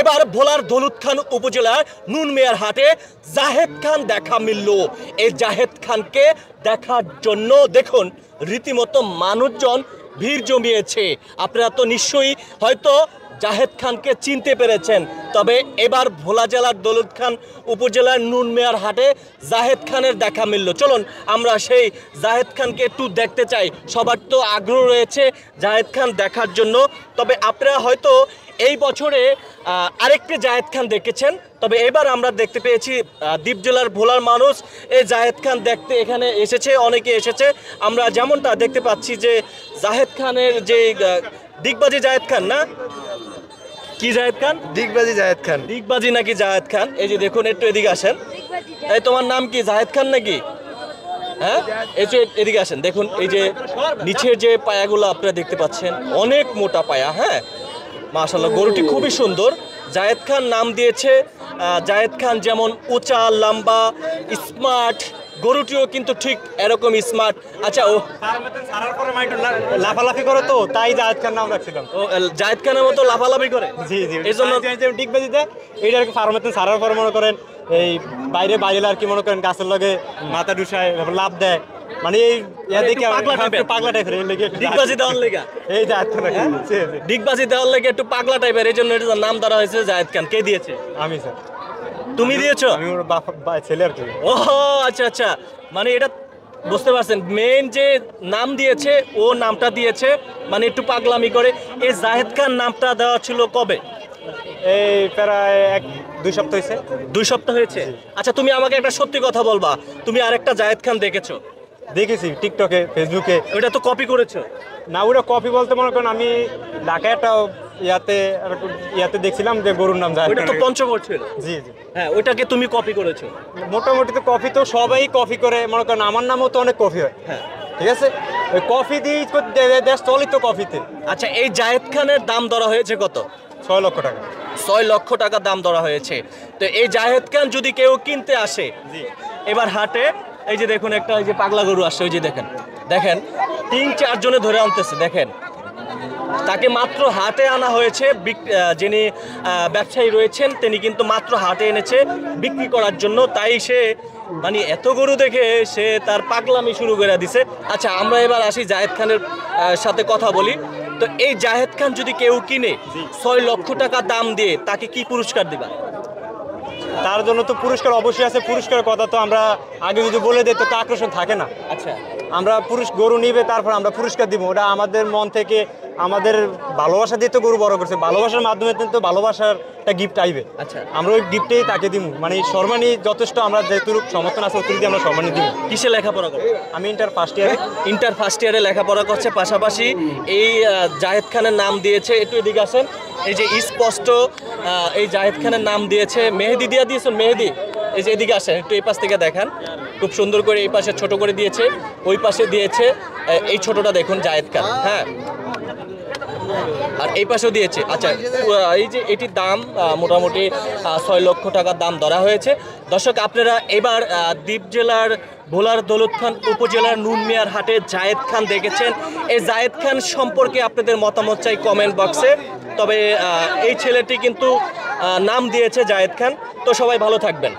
এবার ভোলার দৌলত খান উপজেলার নুনমিয়ার হাটে জাহেদ খান দেখা মিলল। এই জাহেদ খানকে দেখার জন্য দেখুন রীতিমতো মানুষজন ভিড় জমিয়েছে। আপনারা তো নিশ্চয়ই হয়তো জাহেদ খানকে চিনতে পেরেছেন। তবে এবার ভোলা জেলার দৌলত খান উপজেলার নুনমিয়ার হাটে জাহেদ খানের দেখা মিলল। চলুন আমরা সেই জাহেদ খানকে একটু দেখতে চাই। সবার তো আগ্রহ রয়েছে জাহেদ খান দেখার জন্য। তবে আপনারা হয়তো এই বছরে আরেকটি জাহেদ খান দেখেছেন। তবে এবার আমরা দেখতে পেয়েছি দ্বীপ জেলার ভোলার মানুষ এই জাহেদ খান দেখতে এখানে এসেছে, অনেকে এসেছে। আমরা যেমনটা দেখতে পাচ্ছি যে জাহেদ খানের যে দিগবাজি জাহেদ খান না, কি জাহেদ খান? দিগবাজি জাহেদ খান। দিগবাজি নাকি জাহেদ খান? এই যে দেখুন, একটু এদিকে আসেন। এই তোমার নাম কি জাহেদ খান নাকি? হ্যাঁ, এই যে এদিকে আসেন। দেখুন এই যে নিচের যে পায়াগুলো আপনারা দেখতে পাচ্ছেন, অনেক মোটা পায়া। হ্যাঁ, মাশাআল্লাহ, গরুটি খুবই সুন্দর। জাহেদ খান নাম দিয়েছে। জাহেদ খান যেমন উঁচা, লম্বা, স্মার্ট, গরুটিও কিন্তু ঠিক এরকম স্মার্ট। আচ্ছা, ও লাফালাফি করে তো তাই জাহেদ খান নাম রাখছিলাম। ও জাহেদ খানের মতো লাফালাফি করে? জি জি, এই জন্য ডিগবাজিতে এইটা আর কি ফার্মেতে সারার পরে মনে করেন এই বাইরে বাইরে আর কি মনে করেন গাছের লগে মাথা ডুসায় লাভ দেয়, মানে এই দেখে পাগলা টাইপের ডিগবাজি দেওয়ার লেগা এই জাহেদ খান। ডিগবাজি দেওয়ার লেগে একটু পাগলা টাইপের, এই জন্য এটার নাম ধরা হয়েছে জাহেদ খান। কে দিয়েছে? আমি স্যার। তুমি দিয়েছো? আমি ওর ছেলে আর কি। ও আচ্ছা আচ্ছা, মানে এটা বুঝতে পারছেন, মেন যে নাম দিয়েছে ও নামটা দিয়েছে মানে একটু পাগলামি করে। এই জাহেদ খান নামটা দেওয়া ছিল কবে? এই প্রায় 1-2 সপ্তাহ হয়েছে। 2 সপ্তাহ হয়েছে। আচ্ছা, তুমি আমাকে একটা সত্যি কথা বলবা, তুমি আরেকটা জাহেদ খান দেখেছো? দেখেছি টিকটকে, ফেসবুকে। ওটা তো কপি করেছো? না, ওটা কপি বলতে মনে করেন আমি ঢাকায় একটা ইয়াতে দেখছিলাম যে গরুর নাম জাহেদ ওটা খান। তো পঞ্চগড় ছিল। জি জি, হ্যাঁ, ওইটাকে তুমি কপি করেছো। মোটামুটি তো কফি তো সবাই কফি করে, মনে করেন আমার নামও তো অনেক কফি হয়। হ্যাঁ, ঠিক আছে, ওই কফি দিয়ে দেশ চলিত কফিতে। আচ্ছা, এই জাহেদ খানের দাম ধরা হয়েছে কত? 6 লক্ষ টাকা। 6 লক্ষ টাকা দাম ধরা হয়েছে। তো এই জাহেদ খান যদি কেউ কিনতে আসে এবার হাটে, এই যে দেখুন একটা ওই যে পাগলা গরু আসছে, ওই যে দেখেন দেখেন 3-4 জনে ধরে আনতেছে। দেখেন, তাকে মাত্র হাটে আনা হয়েছে। যিনি ব্যবসায়ী রয়েছেন তিনি কিন্তু মাত্র হাটে এনেছে বিক্রি করার জন্য। তাই সে মানে এত গরু দেখে সে তার পাগলামি শুরু করে দিছে। আচ্ছা, আমরা এবার আসি জাহেদ খানের সাথে কথা বলি। তো এই জাহেদ খান যদি কেউ কিনে 6 লক্ষ টাকা দাম দিয়ে, তাকে কি পুরস্কার দিবা? তার জন্য তো পুরস্কার অবশ্যই আছে। পুরস্কারের কথা তো আমরা আগে যদি বলে দিই তো আকর্ষণ থাকে না। আচ্ছা, আমরা গরু নিবে, তারপর আমরা পুরস্কার দিব। ওটা আমাদের মন থেকে, আমাদের ভালোবাসা দিয়ে তো গরু বড় করছে, ভালোবাসার মাধ্যমে তো ভালোবাসার একটা গিফট আইবে। আচ্ছা, আমরা ওই গিফটেই তাকে দিব, মানে সম্মানই যথেষ্ট। আমরা যেটুকু সমর্থন আছে ওটুকু দিয়ে আমরা সম্মানই দিব। কিসে লেখাপড়া করো? আমি ইন্টার ফার্স্ট ইয়ারে। ইন্টার ফার্স্ট ইয়ারে লেখাপড়া করছে, পাশাপাশি এই জাহেদ খানের নাম দিয়েছে। একটু এদিকে আসেন। এই যে স্পষ্ট এই জাহেদ খানের নাম দিয়েছে, মেহেদি দিয়ে দিয়েছেন। মেহেদি, এই যে এদিকে আসেন, একটু এই পাশ থেকে দেখান। খুব সুন্দর করে এই পাশে ছোট করে দিয়েছে, ওই পাশে দিয়েছে এই ছোটটা দেখুন জাহেদ খান। হ্যাঁ, আর এই পাশেও দিয়েছে। আচ্ছা, এই যে এটির দাম মোটামুটি 6 লক্ষ টাকার দাম ধরা হয়েছে। দর্শক, আপনারা এবার দ্বীপ জেলার ভোলার দৌলত খান উপজেলার নুনমিয়ার হাটে জাহেদ খান দেখেছেন। এই জাহেদ খান সম্পর্কে আপনাদের মতামত চাই কমেন্ট বক্সে। তবে এই ছেলেটি কিন্তু নাম দিয়েছে জাহেদ খান। তো সবাই ভালো থাকবেন।